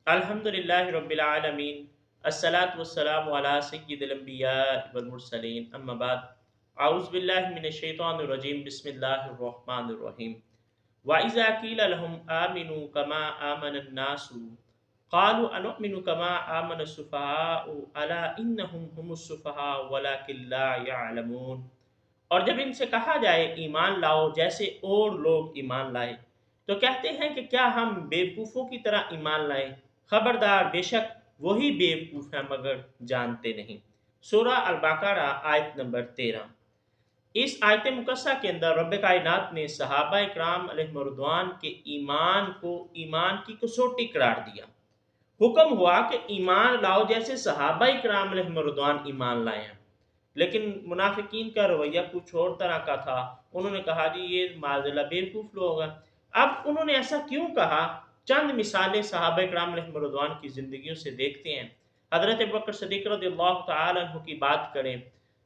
الحمدللہ رب العالمین، الصلاۃ والسلام علی سید الانبیاء والمرسلین، اما بعد، اعوذ باللہ من الشیطان الرجیم، بسم اللہ الرحمن الرحیم۔ وَإِذَا قِيلَ لَهُمْ آمِنُوا كَمَا آمَنَ النَّاسُ قَالُوا أَنُؤْمِنُ كَمَا آمَنَ السُّفَهَاءُ أَلَا إِنَّهُمْ هُمُ السُّفَهَاءُ وَلَٰكِن لَّا يَعْلَمُونَ۔ اور جب ان سے کہا جائے ایمان لاؤ جیسے اور لوگ ایمان لائے تو کہتے ہیں کہ کیا ہم بیوقوفوں کی طرح ایمان لائیں؟ خبردار، بے شک وہی بیوقوف ہیں مگر جانتے نہیں۔ سورہ البقرہ آیت نمبر 13۔ اس آیت مقدسہ کے اندر رب کائنات نے صحابہ اکرام علیہ رضوان کے ایمان کو ایمان کی کسوٹی قرار دیا۔ حکم ہوا کہ ایمان لاؤ جیسے صحابہ اکرام علیہ رضوان ایمان لائے ہیں، لیکن منافقین کا رویہ کچھ اور طرح کا تھا۔ انہوں نے کہا جی یہ معاذاللہ بیوقوف لوگ ہیں۔ اب انہوں نے ایسا کیوں کہا؟ چند مثالیں صحابہ اکرام علیہ رضوان کی زندگیوں سے دیکھتے ہیں۔ حضرت ابوبکر صدیق رضی اللہ تعالی عنہ کی بات کریں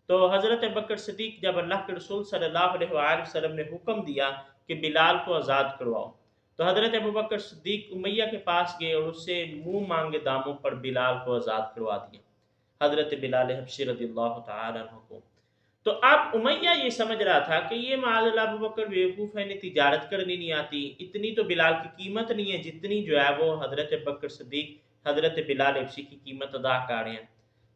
تو حضرت ابوبکر صدیق جب اللہ کے رسول صلی اللہ علیہ وآلہ وسلم نے حکم دیا کہ بلال کو آزاد کرواؤ تو حضرت ابوبکر صدیق امیہ کے پاس گئے اور اس سے منہ مانگے داموں پر بلال کو آزاد کروا دیا، حضرت بلال حبشی رضی اللہ تعالی عنہ کو۔ تو اب امیہ یہ سمجھ رہا تھا کہ یہ معاذ اللہ ابوبکر بیوقوف ہے، انہیں تجارت کرنی نہیں آتی، اتنی تو بلال کی قیمت نہیں ہے جتنی جو ہے وہ حضرت ابوبکر صدیق حضرت بلال حبشی کی قیمت ادا کر رہے ہیں۔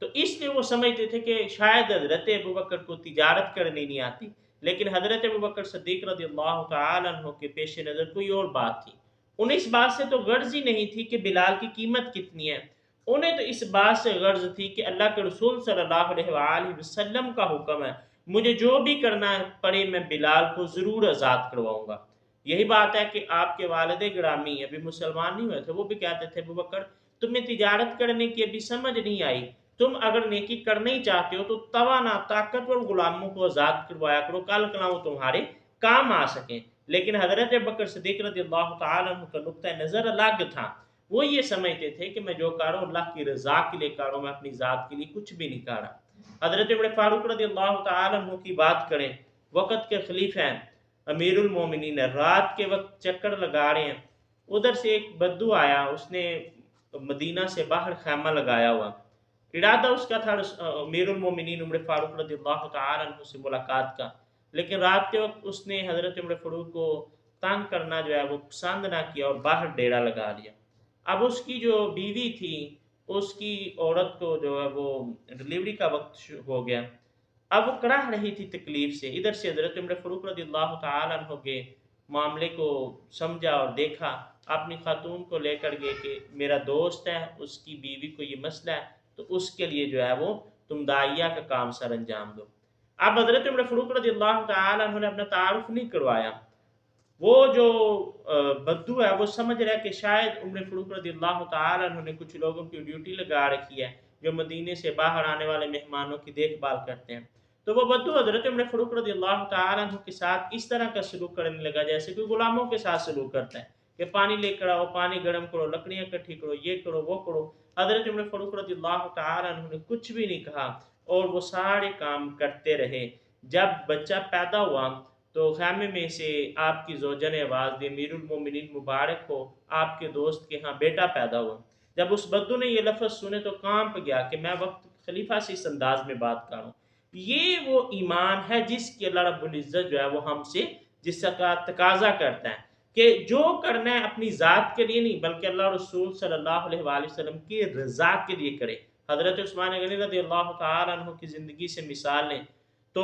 تو اس لیے وہ سمجھتے تھے کہ شاید حضرت ابوبکر کو تجارت کرنی نہیں آتی، لیکن حضرت ابوبکر صدیق رضی اللہ تعالی عنہ کے پیش نظر کوئی اور بات تھی۔ انہیں اس بات سے تو غرض ہی نہیں تھی کہ بلال کی قیمت کتنی ہے، انہیں تو اس بات سے غرض تھی کہ اللہ کے رسول صلی اللہ علیہ وآلہ وسلم کا حکم ہے، مجھے جو بھی کرنا پڑے میں بلال کو ضرور آزاد کرواؤں گا۔ یہی بات ہے کہ آپ کے والد گرامی ابھی مسلمان نہیں ہوئے تھے، وہ بھی کہتے تھے ابوبکر تمہیں تجارت کرنے کی ابھی سمجھ نہیں آئی، تم اگر نیکی کرنا ہی چاہتے ہو تو توانا طاقتور غلاموں کو آزاد کروایا کرو، کل کل وہ تمہارے کام آ سکیں۔ لیکن حضرت ابوبکر صدیق رضی اللہ تعالیٰ عنہ کا نقطہ نظر الگ تھا۔ وہ یہ سمجھتے تھے کہ میں جو کر رہا ہوں اللہ کی رضا کے لیے کر رہا ہوں، میں اپنی ذات کے لیے کچھ بھی نہیں کر رہا۔ حضرت عمر فاروق رضی اللہ تعالیٰ عنہ کی بات کریں، وقت کے خلیفہ ہیں، امیر المومنین، رات کے وقت چکر لگا رہے ہیں، ادھر سے ایک بدو آیا، اس نے مدینہ سے باہر خیمہ لگایا ہوا، ارادہ اس کا تھا امیر المومنین عمر فاروق رضی اللہ تعالیٰ عنہ سے ملاقات کا، لیکن رات کے وقت اس نے حضرت عمر فاروق کو تنگ کرنا جو ہے وہ پسند نہ کیا اور باہر ڈیرا لگا لیا۔ اب اس کی جو بیوی تھی، اس کی عورت کو جو ہے وہ ڈلیوری کا وقت ہو گیا، اب وہ کڑاہ رہی تھی تکلیف سے۔ ادھر سے حضرت عمر فاروق رضی اللہ تعالیٰ عنہ کے معاملے کو سمجھا اور دیکھا، اپنی خاتون کو لے کر گئے کہ میرا دوست ہے، اس کی بیوی کو یہ مسئلہ ہے، تو اس کے لیے جو ہے وہ تم داعیہ کا کام سر انجام دو۔ اب حضرت عمر فاروق رضی اللہ تعالیٰ عنہ نے اپنا تعارف نہیں کروایا۔ وہ جو بدو ہے وہ سمجھ رہا ہے کہ شاید عمر فاروق رضی اللہ تعالیٰ عنہ نے کچھ لوگوں کی ڈیوٹی لگا رکھی ہے جو مدینے سے باہر آنے والے مہمانوں کی دیکھ بھال کرتے ہیں۔ تو وہ بدو حضرت عمر فاروق رضی اللہ تعالیٰ عنہ کے ساتھ اس طرح کا سلوک کرنے لگا جیسے کوئی غلاموں کے ساتھ سلوک کرتا ہے کہ پانی لے کر آؤ، پانی گرم کرو، لکڑیاں اکٹھی کرو، یہ کرو وہ کرو۔ حضرت عمر فاروق رضی اللہ تعالیٰ عنہ نے کچھ بھی نہیں کہا اور وہ سارے کام کرتے رہے۔ جب بچہ پیدا ہوا تو خیمے میں سے آپ کی زوجہ نے آواز دی، امیر المومنین مبارک ہو، آپ کے دوست کے ہاں بیٹا پیدا ہوا۔ جب اس بدو نے یہ لفظ سنے تو کانپ گیا کہ میں وقت خلیفہ سے اس انداز میں بات کر رہا ہوں۔ یہ وہ ایمان ہے جس کی اللہ رب العزت جو ہے وہ ہم سے جس کا تقاضا کرتا ہے کہ جو کرنا ہے اپنی ذات کے لیے نہیں بلکہ اللہ رسول صلی اللہ علیہ وآلہ وسلم کی رضا کے لیے کرے۔ حضرت عثمان غنی رضی اللہ تعالیٰ عنہ کی زندگی سے مثال لیں تو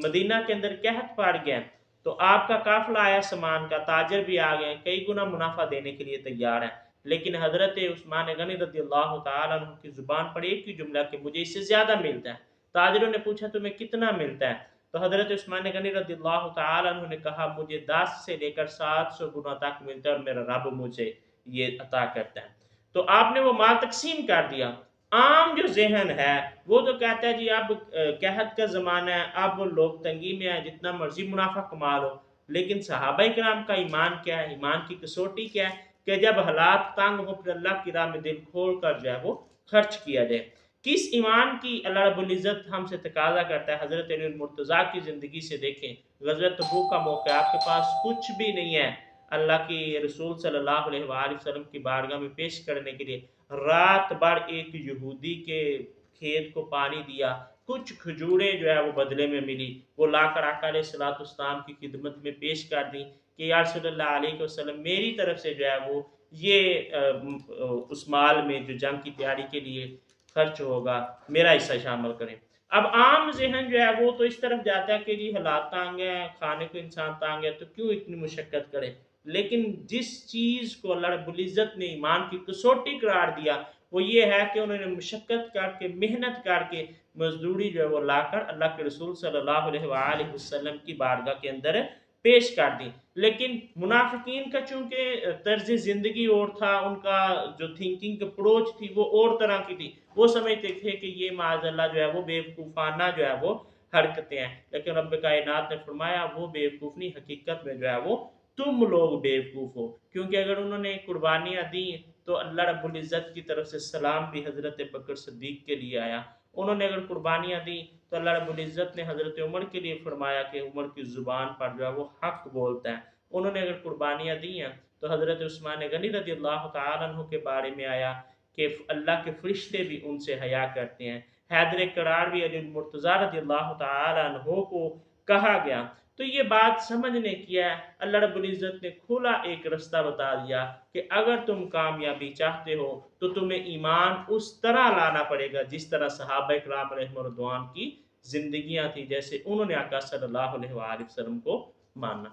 مدینہ کے اندر قحط پڑ گیا تو آپ کا قافلہ آیا سامان کا، تاجر بھی آ گئے، کئی گنا منافع دینے کے لیے تیار ہیں، لیکن حضرت عثمان غنی رضی اللہ تعالیٰ عنہ کی زبان پر ایک ہی جملہ کہ مجھے اس سے زیادہ ملتا ہے۔ تاجروں نے پوچھا تمہیں کتنا ملتا ہے؟ تو حضرت عثمان غنی رضی اللہ تعالیٰ عنہ نے کہا مجھے 10 سے لے کر 700 گنا تک ملتا ہے اور میرا رب مجھے یہ عطا کرتا ہے۔ تو آپ نے وہ مال تقسیم کر دیا۔ عام جو ذہن ہے وہ تو کہتا ہے جی اب قحط کا زمانہ ہے، اب لوگ تنگی میں ہیں، جتنا مرضی منافع کما لو، لیکن صحابہ کرام کا ایمان کیا ہے؟ ایمان کی کسوٹی کیا ہے کہ جب حالات تنگ ہو پھر اللہ کی راہ میں دل کھول کر جو ہے وہ خرچ کیا جائے۔ کس ایمان کی اللہ رب العزت ہم سے تقاضا کرتا ہے؟ حضرت علی مرتضیٰ کی زندگی سے دیکھیں، غزوہ تبوک کا موقع، آپ کے پاس کچھ بھی نہیں ہے، اللہ کی رسول صلی اللہ علیہ وآلہ وسلم کی بارگاہ میں پیش کرنے کے لیے رات بھر ایک یہودی کے کھیت کو پانی دیا، کچھ کھجوریں جو ہے وہ بدلے میں ملی، وہ لا کر آقا علیہ الصلوۃ والسلام کی خدمت میں پیش کر دی کہ یا رسول اللہ علیہ وسلم میری طرف سے جو ہے وہ یہ اس مال میں جو جنگ کی تیاری کے لیے خرچ ہوگا میرا حصہ شامل کریں۔ اب عام ذہن جو ہے وہ تو اس طرف جاتا ہے کہ جی حالات تانگ ہیں، کھانے کو انسان تانگ ہے تو کیوں اتنی مشقت کرے، لیکن جس چیز کو اللہ رب العزت نے ایمان کی کسوٹی قرار دیا وہ یہ ہے کہ انہوں نے مشقت کر کے محنت کر کے مزدوری جو ہے وہ لا کر اللہ کے رسول صلی اللہ علیہ وآلہ وسلم کی بارگاہ کے اندر پیش کر دی۔ لیکن منافقین کا چونکہ طرز زندگی اور تھا، ان کا جو تھنکنگ اپروچ تھی وہ اور طرح کی تھی، وہ سمجھتے تھے کہ یہ معاذ اللہ جو ہے وہ بے وقوفانہ جو ہے وہ حرکتیں ہیں، لیکن رب کائنات نے فرمایا وہ بے وقوف نہیں، حقیقت میں جو ہے وہ تم لوگ بے وقوف ہو، کیونکہ اگر انہوں نے قربانیاں دی تو اللہ رب العزت کی طرف سے سلام بھی حضرت بکر صدیق کے لیے آیا، انہوں نے اگر قربانیاں دی تو اللہ رب العزت نے حضرت عمر کے لیے فرمایا کہ عمر کی زبان پر جو ہے وہ حق بولتا ہے، انہوں نے اگر قربانیاں دی ہیں تو حضرت عثمان غنی رضی اللہ تعالیٰ عنہ کے بارے میں آیا کہ اللہ کے فرشتے بھی ان سے حیا کرتے ہیں، حیدر کرار بھی علی المرتضیٰ رضی اللہ تعالیٰ عنہ کو کہا گیا۔ تو یہ بات سمجھنے کی ہے، اللہ رب العزت نے کھلا ایک رستہ بتا دیا کہ اگر تم کامیابی چاہتے ہو تو تمہیں ایمان اس طرح لانا پڑے گا جس طرح صحابہ کرام علیہم الرضوان کی زندگیاں تھیں، جیسے انہوں نے آقا صلی اللہ علیہ وآلہ وسلم کو ماننا۔